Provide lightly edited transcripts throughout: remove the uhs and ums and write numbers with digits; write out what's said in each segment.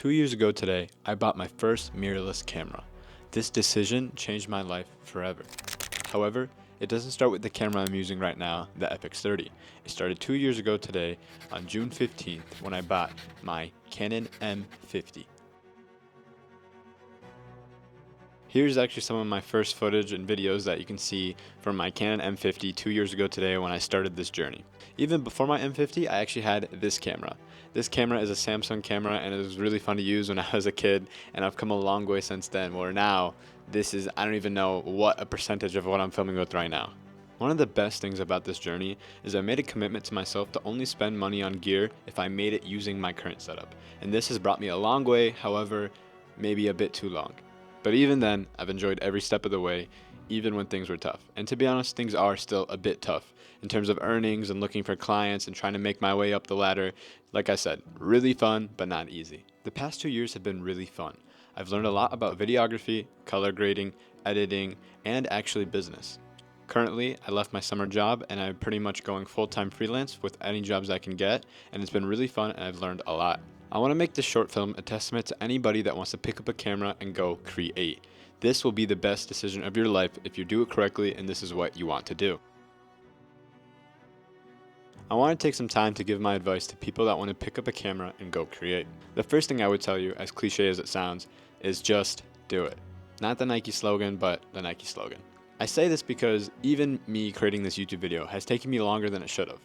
2 years ago today, I bought my first mirrorless camera. This decision changed my life forever. However, it doesn't start with the camera I'm using right now, the FX30. It started 2 years ago today on June 15th when I bought my Canon M50. Here's actually some of my first footage and videos that you can see from my Canon M50 2 years ago today when I started this journey. Even before my M50, I actually had this camera. This camera is a Samsung camera and it was really fun to use when I was a kid, and I've come a long way since then, where now this is, I don't even know what a percentage of what I'm filming with right now. One of the best things about this journey is I made a commitment to myself to only spend money on gear if I made it using my current setup. And this has brought me a long way, however, maybe a bit too long. But even then, I've enjoyed every step of the way, even when things were tough. And to be honest, things are still a bit tough in terms of earnings and looking for clients and trying to make my way up the ladder. Like I said, really fun, but not easy. The past 2 years have been really fun. I've learned a lot about videography, color grading, editing, and actually business. Currently, I left my summer job and I'm pretty much going full-time freelance with any jobs I can get, and it's been really fun and I've learned a lot. I want to make this short film a testament to anybody that wants to pick up a camera and go create. This will be the best decision of your life if you do it correctly and this is what you want to do. I want to take some time to give my advice to people that want to pick up a camera and go create. The first thing I would tell you, as cliche as it sounds, is just do it. Not the Nike slogan, but the Nike slogan. I say this because even me creating this YouTube video has taken me longer than it should have.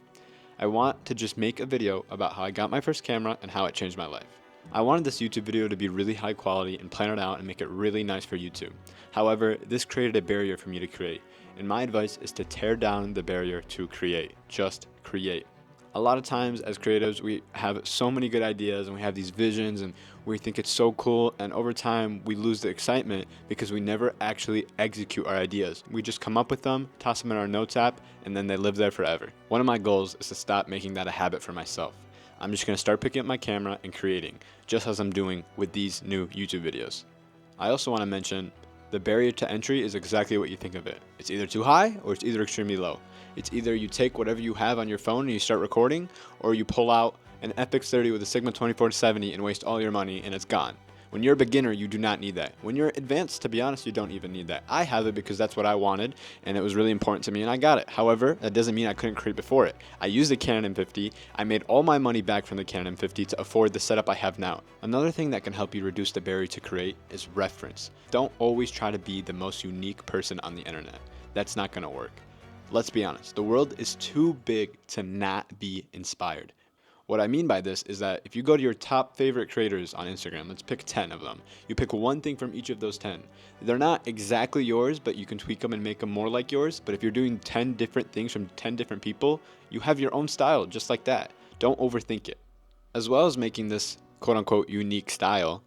I want to just make a video about how I got my first camera and how it changed my life. I wanted this YouTube video to be really high quality and plan it out and make it really nice for YouTube. However, this created a barrier for me to create, and my advice is to tear down the barrier to create. Just create. A lot of times as creatives, we have so many good ideas and we have these visions and we think it's so cool, and over time we lose the excitement because we never actually execute our ideas. We just come up with them, toss them in our notes app, and then they live there forever. One of my goals is to stop making that a habit for myself. I'm just going to start picking up my camera and creating, just as I'm doing with these new YouTube videos. I also want to mention the barrier to entry is exactly what you think of it. It's either too high or it's either extremely low. It's either you take whatever you have on your phone and you start recording, or you pull out an FX30 with a Sigma 24-70 and waste all your money and it's gone. When you're a beginner, you do not need that. When you're advanced, to be honest, you don't even need that. I have it because that's what I wanted and it was really important to me and I got it. However, that doesn't mean I couldn't create before it. I used the Canon M50. I made all my money back from the Canon M50 to afford the setup I have now. Another thing that can help you reduce the barrier to create is reference. Don't always try to be the most unique person on the internet. That's not going to work. Let's be honest, the world is too big to not be inspired. What I mean by this is that if you go to your top favorite creators on Instagram, let's pick 10 of them. You pick one thing from each of those 10. They're not exactly yours, but you can tweak them and make them more like yours. But if you're doing 10 different things from 10 different people, you have your own style just like that. Don't overthink it. As well as making this quote unquote unique style,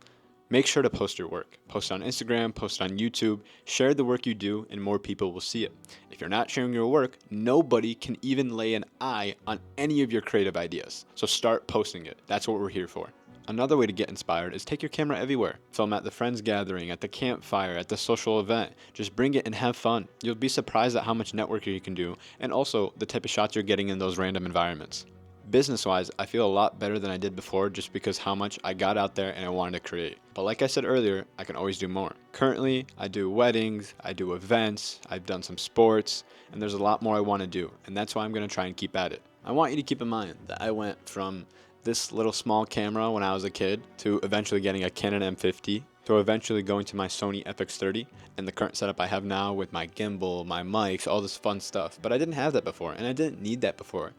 make sure to post your work. Post on Instagram, post on YouTube, share the work you do, and more people will see it. If you're not sharing your work, nobody can even lay an eye on any of your creative ideas. So start posting it. That's what we're here for. Another way to get inspired is take your camera everywhere. Film at the friends gathering, at the campfire, at the social event. Just bring it and have fun. You'll be surprised at how much networking you can do, and also the type of shots you're getting in those random environments. Business-wise, I feel a lot better than I did before just because how much I got out there and I wanted to create. But like I said earlier, I can always do more. Currently, I do weddings, I do events, I've done some sports, and there's a lot more I want to do, and that's why I'm going to try and keep at it. I want you to keep in mind that I went from this little small camera when I was a kid to eventually getting a Canon M50 to eventually going to my Sony FX30 and the current setup I have now with my gimbal, my mics, all this fun stuff. But I didn't have that before, and I didn't need that before.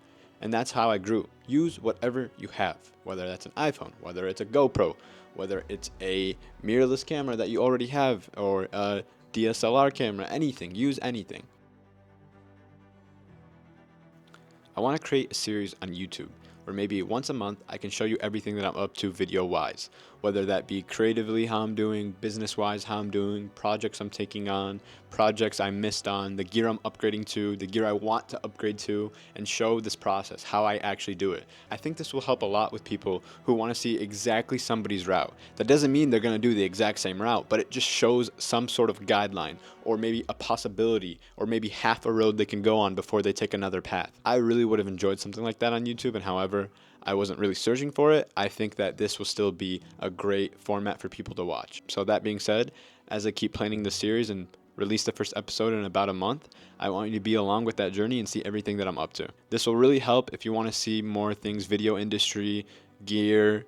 And that's how I grew. Use whatever you have, whether that's an iPhone, whether it's a GoPro, whether it's a mirrorless camera that you already have, or a DSLR camera, anything. Use anything. I want to create a series on YouTube where maybe once a month I can show you everything that I'm up to video-wise, whether that be creatively how I'm doing, business-wise how I'm doing, projects I'm taking on, projects I missed on, the gear I'm upgrading to, the gear I want to upgrade to, and show this process, how I actually do it. I think this will help a lot with people who want to see exactly somebody's route. That doesn't mean they're going to do the exact same route, but it just shows some sort of guideline, or maybe a possibility, or maybe half a road they can go on before they take another path. I really would have enjoyed something like that on YouTube, and however, I wasn't really searching for it, I think that this will still be a great format for people to watch. So that being said, as I keep planning the series and release the first episode in about a month, I want you to be along with that journey and see everything that I'm up to. This will really help if you want to see more things, video industry, gear,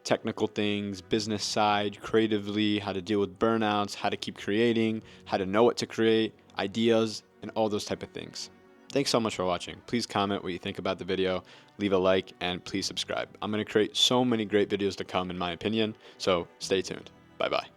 technical things, business side, creatively, how to deal with burnouts, how to keep creating, how to know what to create, ideas, and all those type of things. Thanks so much for watching. Please comment what you think about the video, leave a like, and please subscribe. I'm going to create so many great videos to come in my opinion, so stay tuned. Bye-bye.